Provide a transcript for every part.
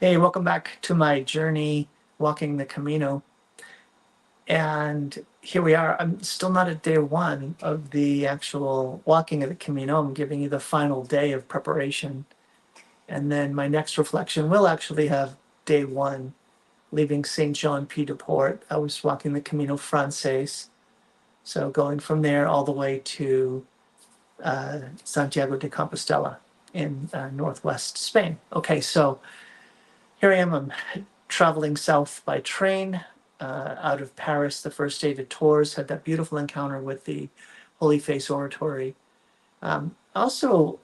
Hey, welcome back to my journey walking the Camino. And here we are. I'm still not at day one of the actual walking of the Camino. I'm giving you the final day of preparation. And then my next reflection will actually have day one, leaving St. Jean Pied de Port. I was walking the Camino Frances. So going from there all the way to Santiago de Compostela in northwest Spain. Okay, so here I am. I'm traveling south by train out of Paris. The first day to Tours, had that beautiful encounter with the Holy Face Oratory. So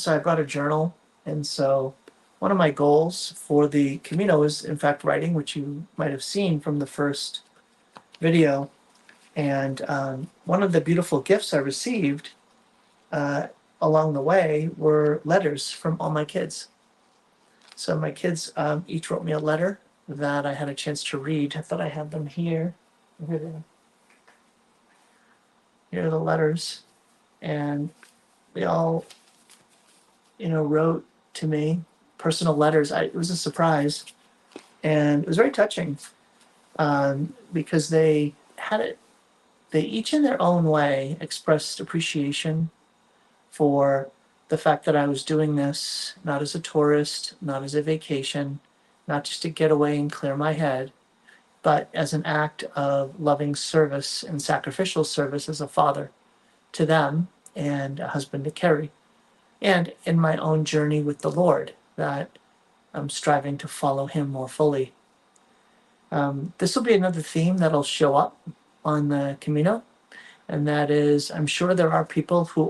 I brought a journal, and so one of my goals for the Camino is, in fact, writing, which you might have seen from the first video. And one of the beautiful gifts I received uh, along the way were letters from all my kids. So my kids each wrote me a letter that I had a chance to read. I thought I had them here. Here are the letters, and they all, wrote to me personal letters. It was a surprise, and it was very touching because they had it. They each, in their own way, expressed appreciation for the fact that I was doing this not as a tourist, not as a vacation, not just to get away and clear my head, but as an act of loving service and sacrificial service as a father to them and a husband to Carrie, and in my own journey with the Lord, that I'm striving to follow Him more fully. This will be another theme that'll show up on the Camino, and that is, I'm sure there are people who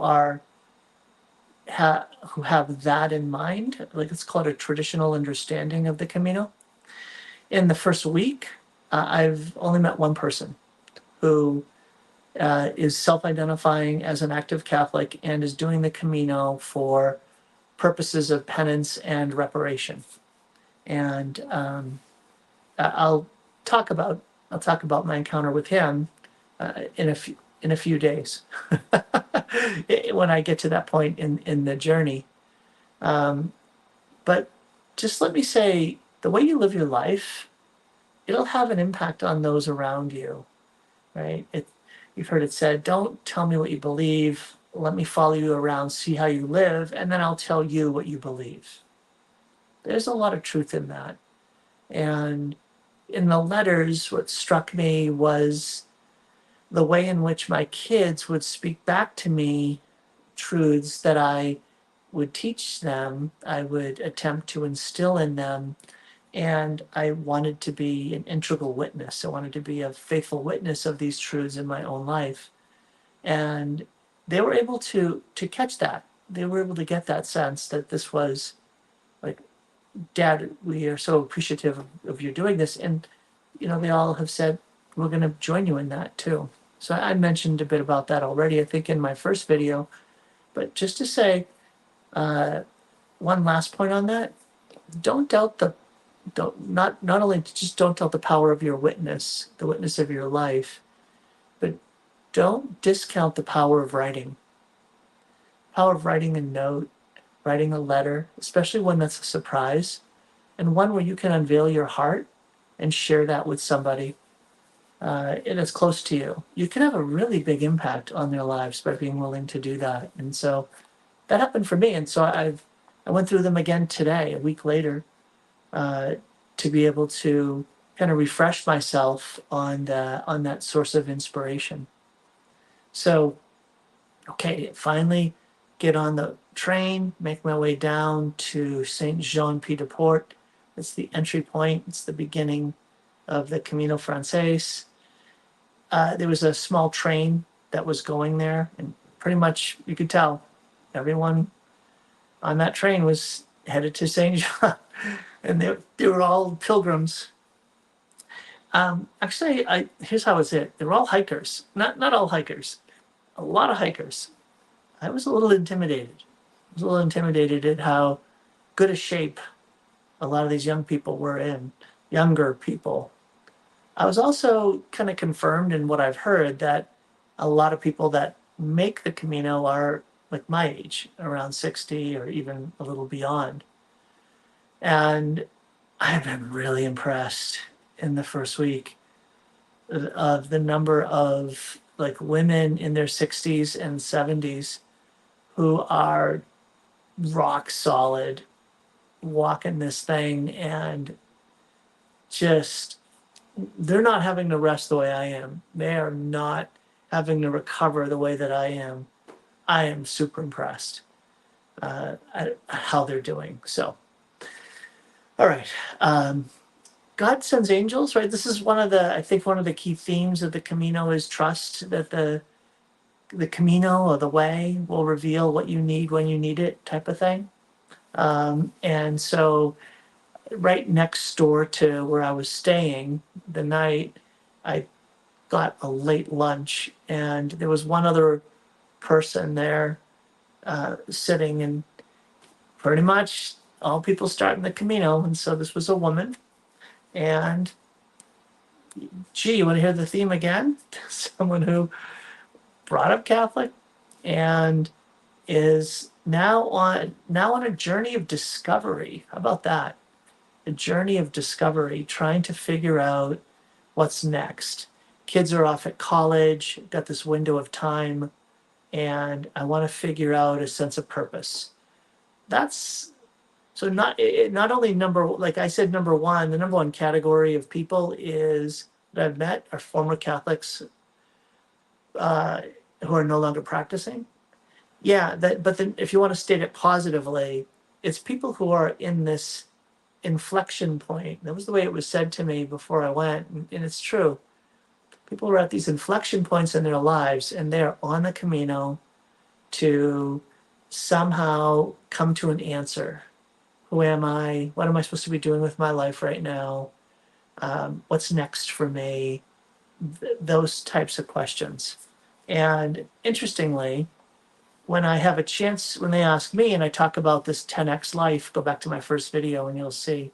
have that in mind, like let's call it a traditional understanding of the Camino. In the first week, I've only met one person who is self-identifying as an active Catholic and is doing the Camino for purposes of penance and reparation. And I'll talk about my encounter with him in a few days when I get to that point in the journey. But just let me say, the way you live your life, it'll have an impact on those around you, right? You've heard it said, don't tell me what you believe. Let me follow you around, see how you live, and then I'll tell you what you believe. There's a lot of truth in that. And in the letters, what struck me was the way in which my kids would speak back to me truths that I would teach them, I would attempt to instill in them. And I wanted to be an integral witness. I wanted to be a faithful witness of these truths in my own life. And they were able to catch that. They were able to get that sense that this was like, Dad, we are so appreciative of you doing this. And, they all have said, we're going to join you in that too. So I mentioned a bit about that already, I think, in my first video. But just to say, one last point on that, don't doubt the not only just don't doubt the power of your witness, the witness of your life, but don't discount the power of writing. Power of writing a note, writing a letter, especially one that's a surprise, and one where you can unveil your heart and share that with somebody and it's close to you. You can have a really big impact on their lives by being willing to do that. And so that happened for me. And so I went through them again today, a week later, uh, to be able to kind of refresh myself on that source of inspiration. So, okay, finally get on the train, make my way down to Saint Jean Pied de Port. It's the entry point. It's the beginning of the Camino Frances. There was a small train that was going there, and pretty much you could tell everyone on that train was headed to Saint Jean, and they were all pilgrims. Actually, here's how it's it. They were all hikers. Not all hikers. A lot of hikers. I was a little intimidated. I was a little intimidated at how good a shape a lot of these young people were in. Younger people. I was also kind of confirmed in what I've heard that a lot of people that make the Camino are like my age, around 60 or even a little beyond. And I've been really impressed in the first week of the number of like women in their 60s and 70s who are rock solid walking this thing, and just they're not having to rest the way I am. They are not having to recover the way that I am. I am super impressed at how they're doing. So, all right. God sends angels, right? This is I think one of the key themes of the Camino is trust, that the Camino, or the way, will reveal what you need when you need it, type of thing. And so right next door to where I was staying the night, I got a late lunch, and there was one other person there sitting, and pretty much all people starting the Camino. And so this was a woman. And gee, you want to hear the theme again? Someone who brought up Catholic and is now on a journey of discovery. How about that? A journey of discovery, trying to figure out what's next. Kids are off at college, got this window of time, and I want to figure out a sense of purpose. That's so not only like I said, number one, the number one category of people is that I've met are former Catholics uh, who are no longer practicing. Yeah, but then if you want to state it positively, it's people who are in this inflection point. That was the way it was said to me before I went, and it's true. People are at these inflection points in their lives, and they're on the Camino to somehow come to an answer. Who am I? What am I supposed to be doing with my life right now? What's next for me? Those types of questions. And interestingly, when I have a chance, when they ask me and I talk about this 10x life, go back to my first video and you'll see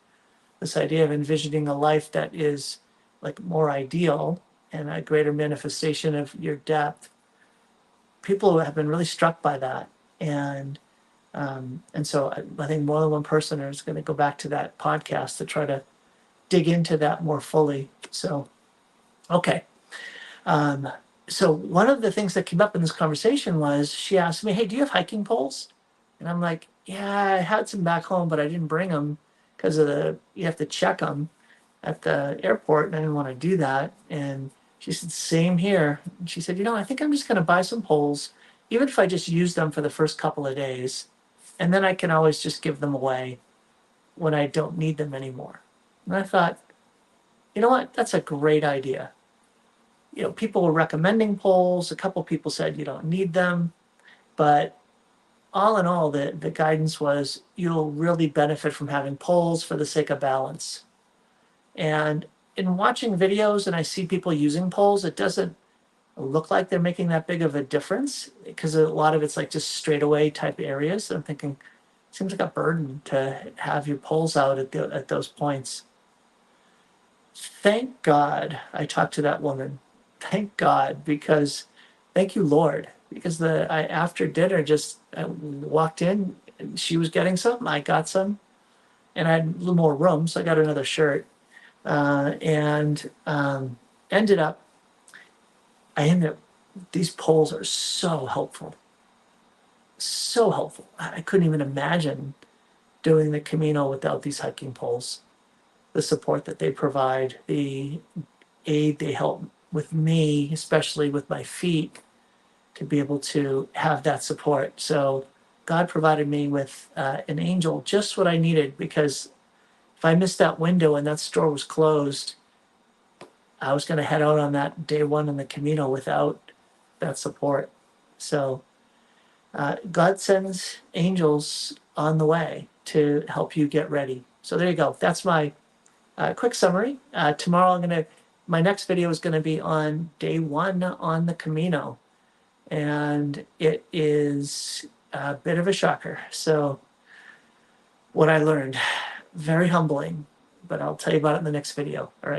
this idea of envisioning a life that is like more ideal and a greater manifestation of your depth. People have been really struck by that. And so I think more than one person is going to go back to that podcast to try to dig into that more fully. So, okay. So one of the things that came up in this conversation was she asked me, "Hey, do you have hiking poles?" And I'm like, "Yeah, I had some back home, but I didn't bring them because you have to check them at the airport, and I didn't want to do that." And she said, "Same here." And she said, "I think I'm just going to buy some poles, even if I just use them for the first couple of days, and then I can always just give them away when I don't need them anymore." And I thought, you know what? That's a great idea. People were recommending poles. A couple people said you don't need them, but all in all, the guidance was you'll really benefit from having poles for the sake of balance. And in watching videos and I see people using poles, it doesn't look like they're making that big of a difference, because a lot of it's like just straightaway type areas. So I'm thinking, it seems like a burden to have your poles out at those points. Thank God I talked to that woman. Thank God, because thank you, Lord, because after dinner, I walked in and she was getting some, I got some, and I had a little more room, so I got another shirt, and ended up, these poles are so helpful, so helpful. I couldn't even imagine doing the Camino without these hiking poles. The support that they provide, the aid they help with me, especially with my feet, to be able to have that support. So God provided me with an angel, just what I needed, because if I missed that window and that store was closed, I was going to head out on that day one in the Camino without that support. So God sends angels on the way to help you get ready. So there you go. That's my quick summary. Tomorrow my next video is going to be on day one on the Camino. And it is a bit of a shocker. So what I learned, very humbling, but I'll tell you about it in the next video. All right.